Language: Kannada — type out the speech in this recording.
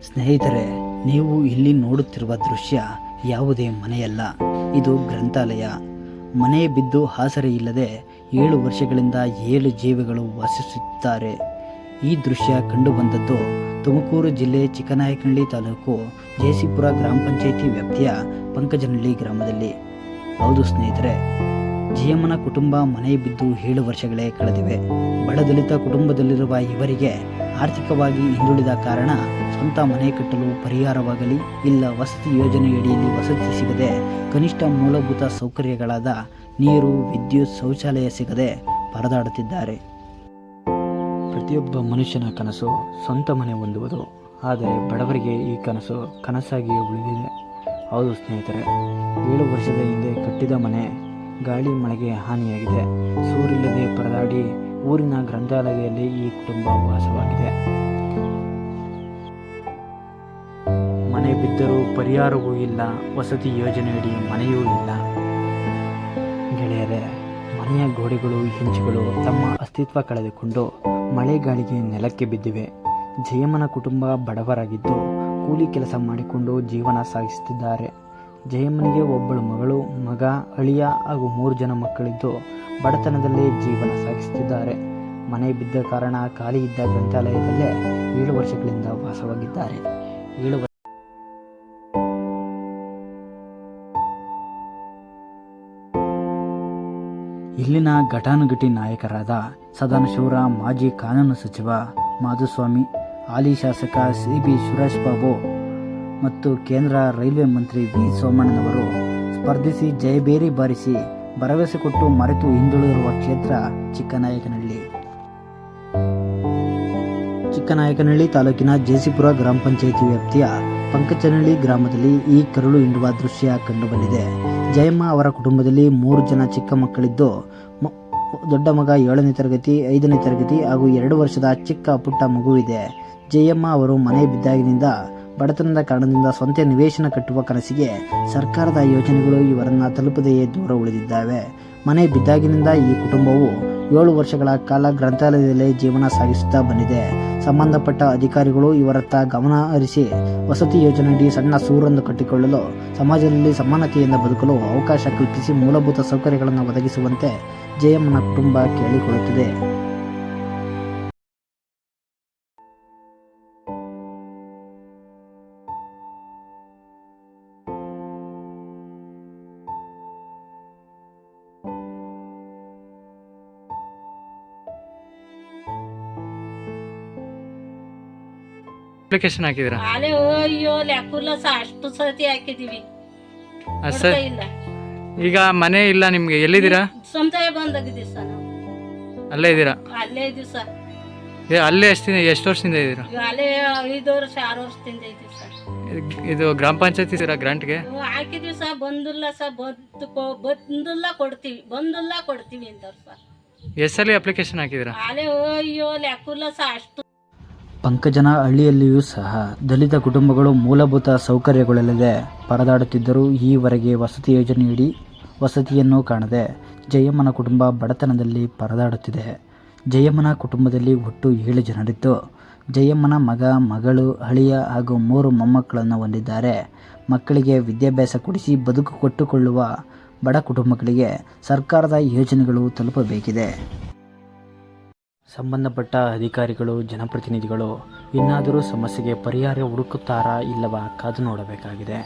ಸ್ನೇಹಿತರೆ, ನೀವು ಇಲ್ಲಿ ನೋಡುತ್ತಿರುವ ದೃಶ್ಯ ಯಾವುದೇ ಮನೆಯಲ್ಲ, ಇದು ಗ್ರಂಥಾಲಯ. ಮನೆ ಬಿದ್ದು ಆಸರೆ ಇಲ್ಲದೆ 7 ವರ್ಷಗಳಿಂದ 7 ಜೀವಿಗಳು ವಾಸಿಸುತ್ತಿದ್ದಾರೆ. ಈ ದೃಶ್ಯ ಕಂಡುಬಂದದ್ದು ತುಮಕೂರು ಜಿಲ್ಲೆ ಚಿಕ್ಕನಾಯಕನಹಳ್ಳಿ ತಾಲೂಕು ಜೇಸಿಪುರ ಗ್ರಾಮ ಪಂಚಾಯಿತಿ ವ್ಯಾಪ್ತಿಯ ಪಂಕಜನಹಳ್ಳಿ ಗ್ರಾಮದಲ್ಲಿ. ಹೌದು ಸ್ನೇಹಿತರೆ, ಜಯಮ್ಮನ ಕುಟುಂಬ ಮನೆ ಬಿದ್ದು 7 ವರ್ಷಗಳೇ ಕಳೆದಿವೆ. ಬಡದಲಿತ ಕುಟುಂಬದಲ್ಲಿರುವ ಇವರಿಗೆ ಆರ್ಥಿಕವಾಗಿ ಹಿಂದುಳಿದ ಕಾರಣ ಸ್ವಂತ ಮನೆ ಕಟ್ಟಲು ಪರಿಹಾರವಾಗಲಿ ಇಲ್ಲ ವಸತಿ ಯೋಜನೆಯಡಿಯಲ್ಲಿ ವಸತಿ ಸಿಗದೆ ಕನಿಷ್ಠ ಮೂಲಭೂತ ಸೌಕರ್ಯಗಳಾದ ನೀರು, ವಿದ್ಯುತ್, ಶೌಚಾಲಯ ಸಿಗದೆ ಪರದಾಡುತ್ತಿದ್ದಾರೆ. ಪ್ರತಿಯೊಬ್ಬ ಮನುಷ್ಯನ ಕನಸು ಸ್ವಂತ ಮನೆ ಹೊಂದುವುದು. ಆದರೆ ಬಡವರಿಗೆ ಈ ಕನಸು ಕನಸಾಗಿಯೇ ಉಳಿದಿದೆ. ಹೌದು ಸ್ನೇಹಿತರೆ, 7 ವರ್ಷದ ಹಿಂದೆ ಕಟ್ಟಿದ ಮನೆ ಗಾಳಿ ಮಳೆಗೆ ಹಾನಿಯಾಗಿದೆ. ಸೂರಿಲ್ಲದೆ ಪರದಾಡಿ ಊರಿನ ಗ್ರಂಥಾಲಯದಲ್ಲಿ ಈ ಕುಟುಂಬ ವಾಸವಾಗಿದೆ. ಮನೆ ಬಿದ್ದರೂ ಪರಿಹಾರವೂ ಇಲ್ಲ, ವಸತಿ ಯೋಜನೆಯಡಿ ಮನೆಯೂ ಇಲ್ಲ. ಗೆಳೆಯರೇ, ಮನೆಯ ಗೋಡೆಗಳು, ಹೆಂಚುಗಳು ತಮ್ಮ ಅಸ್ತಿತ್ವ ಕಳೆದುಕೊಂಡು ಮಳೆಗಾಳಿಗೆ ನೆಲಕ್ಕೆ ಬಿದ್ದಿವೆ. ಜಯಮ್ಮನ ಕುಟುಂಬ ಬಡವರಾಗಿದ್ದು ಕೂಲಿ ಕೆಲಸ ಮಾಡಿಕೊಂಡು ಜೀವನ ಸಾಗಿಸುತ್ತಿದ್ದಾರೆ. ಜಯಮ್ಮನಿಗೆ ಒಬ್ಬಳು ಮಗಳು, ಮಗ, ಅಳಿಯ ಹಾಗೂ 3 ಜನ ಮಕ್ಕಳಿದ್ದು ಬಡತನದಲ್ಲೇ ಜೀವನ ಸಾಗಿಸುತ್ತಿದ್ದಾರೆ. ಮನೆ ಬಿದ್ದ ಕಾರಣ ಖಾಲಿ ಇದ್ದ ಗ್ರಂಥಾಲಯದಲ್ಲೇ 7 ವರ್ಷಗಳಿಂದ ವಾಸವಾಗಿದ್ದಾರೆ. ಇಲ್ಲಿನ ಘಟಾನುಘಟಿ ನಾಯಕರಾದ ಸದಾನಶಿವರ, ಮಾಜಿ ಕಾನೂನು ಸಚಿವ ಮಾಧುಸ್ವಾಮಿ, ಹಾಲಿ ಶಾಸಕ CB ಸುರೇಶ್ ಬಾಬು ಮತ್ತು ಕೇಂದ್ರ ರೈಲ್ವೆ ಮಂತ್ರಿ ವಿ ಸೋಮಣ್ಣನವರು ಸ್ಪರ್ಧಿಸಿ ಜಯಬೇರಿ ಬಾರಿಸಿ ಭರವಸೆ ಕೊಟ್ಟು ಮರೆತು ಹಿಂದುಳಿದಿರುವ ಕ್ಷೇತ್ರ ಚಿಕ್ಕನಾಯಕನಹಳ್ಳಿ. ಚಿಕ್ಕನಾಯಕನಹಳ್ಳಿ ತಾಲೂಕಿನ ಜೇಸಿಪುರ ಗ್ರಾಮ ಪಂಚಾಯಿತಿ ವ್ಯಾಪ್ತಿಯ ಪಂಕಜನಹಳ್ಳಿ ಗ್ರಾಮದಲ್ಲಿ ಈ ಕರುಳು ಹಿಂಡುವ ದೃಶ್ಯ ಕಂಡುಬಂದಿದೆ. ಜಯಮ್ಮ ಅವರ ಕುಟುಂಬದಲ್ಲಿ 3 ಜನ ಚಿಕ್ಕ ಮಕ್ಕಳಿದ್ದು ದೊಡ್ಡ ಮಗ 7ನೇ ತರಗತಿ, 5ನೇ ತರಗತಿ ಹಾಗೂ 2 ವರ್ಷದ ಚಿಕ್ಕ ಪುಟ್ಟ ಮಗುವಿದೆ. ಜಯಮ್ಮ ಅವರು ಮನೆ ಬಿದ್ದಾಗಿನಿಂದ ಬಡತನದ ಕಾರಣದಿಂದ ಸ್ವಂತ ನಿವೇಶನ ಕಟ್ಟುವ ಕನಸಿಗೆ ಸರ್ಕಾರದ ಯೋಜನೆಗಳು ಇವರನ್ನು ತಲುಪದೆಯೇ ದೂರ ಉಳಿದಿದ್ದಾವೆ. ಮನೆ ಬಿದ್ದಾಗಿನಿಂದ ಈ ಕುಟುಂಬವು 7 ವರ್ಷಗಳ ಕಾಲ ಗ್ರಂಥಾಲಯದಲ್ಲೇ ಜೀವನ ಸಾಗಿಸುತ್ತಾ ಬಂದಿದೆ. ಸಂಬಂಧಪಟ್ಟ ಅಧಿಕಾರಿಗಳು ಇವರತ್ತ ಗಮನ ಹರಿಸಿ ವಸತಿ ಯೋಜನೆಯಡಿ ಸಣ್ಣ ಸೂರನ್ನು ಕಟ್ಟಿಕೊಳ್ಳಲು, ಸಮಾಜದಲ್ಲಿ ಸಮಾನತೆಯಿಂದ ಬದುಕಲು ಅವಕಾಶ ಕಲ್ಪಿಸಿ ಮೂಲಭೂತ ಸೌಕರ್ಯಗಳನ್ನು ಒದಗಿಸುವಂತೆ ಜಯಮ್ಮನ ಕುಟುಂಬ ಕೇಳಿಕೊಳ್ಳುತ್ತಿದೆ. ಅಪ್ಲಿಕೇಶನ್ ಹಾಕಿದ್ರಾ? ಅಯ್ಯೋ ಲೆಕ್ಕಲ್ಲ ಅಷ್ಟು ಸತಿ ಹಾಕಿದೀವಿ. ಸರ್, ಈಗ ಮನೆ ಇಲ್ಲ ನಿಮ್ಗೆ, ಎಲ್ಲಿದ್ದೀರಾ? ಸ್ವಂತ ಬಂದಾಗಿದ್ದೀವಿ ಸರ್, ನಾವು ಅಲ್ಲೇ ಇದ್ದೀರಾ? ಅಲ್ಲೇ ಇದೀವಿ ಸರ್. ಅಲ್ಲೇ ಎಷ್ಟು ವರ್ಷದಿಂದ ಇದ್ದೀರಾ? ಅಲ್ಲೇ 5 ವರ್ಷ 6 ವರ್ಷದಿಂದ ಇದೀವಿ ಸರ್. ಇದು ಗ್ರಾಮ ಪಂಚಾಯತಿ ಗ್ರಾಂಟ್ಗೆ ಹಾಕಿದೀವಿ ಸರ್. ಬಂದಿಲ್ಲ ಸರ್, ಬಂದಿಲ್ಲ ಕೊಡ್ತೀವಿ ಅಂತವ್ರು ಸರ್. ಎಷ್ಟಲ್ಲಿ ಅಪ್ಲಿಕೇಶನ್ ಹಾಕಿದ್ರಾ? ಅಯ್ಯೋ ಲೆಕ್ಕಲ್ಲ ಅಷ್ಟು. ಪಂಕಜನಹಳ್ಳಿಯಲ್ಲಿಯೂ ಸಹ ದಲಿತ ಕುಟುಂಬಗಳು ಮೂಲಭೂತ ಸೌಕರ್ಯಗಳಿಲ್ಲದೆ ಪರದಾಡುತ್ತಿದ್ದರೂ ಈವರೆಗೆ ವಸತಿ ಯೋಜನೆಯಡಿ ವಸತಿಯನ್ನು ಕಾಣದೆ ಜಯಮ್ಮನ ಕುಟುಂಬ ಬಡತನದಲ್ಲಿ ಪರದಾಡುತ್ತಿದೆ. ಜಯಮ್ಮನ ಕುಟುಂಬದಲ್ಲಿ ಒಟ್ಟು 7 ಜನರಿದ್ದು ಜಯಮ್ಮನ ಮಗ, ಮಗಳು, ಅಳಿಯ ಹಾಗೂ 3 ಮೊಮ್ಮಕ್ಕಳನ್ನು ಹೊಂದಿದ್ದಾರೆ. ಮಕ್ಕಳಿಗೆ ವಿದ್ಯಾಭ್ಯಾಸ ಕೊಡಿಸಿ ಬದುಕು ಕಟ್ಟಿಕೊಳ್ಳುವ ಬಡ ಕುಟುಂಬಗಳಿಗೆ ಸರ್ಕಾರದ ಯೋಜನೆಗಳು ತಲುಪಬೇಕಿದೆ. ಸಂಬಂಧಪಟ್ಟ ಅಧಿಕಾರಿಗಳು, ಜನಪ್ರತಿನಿಧಿಗಳು ಇನ್ನಾದರೂ ಸಮಸ್ಯೆಗೆ ಪರಿಹಾರ ಹುಡುಕುತ್ತಾರಾ ಇಲ್ಲವಾ ಕಾದು ನೋಡಬೇಕಾಗಿದೆ.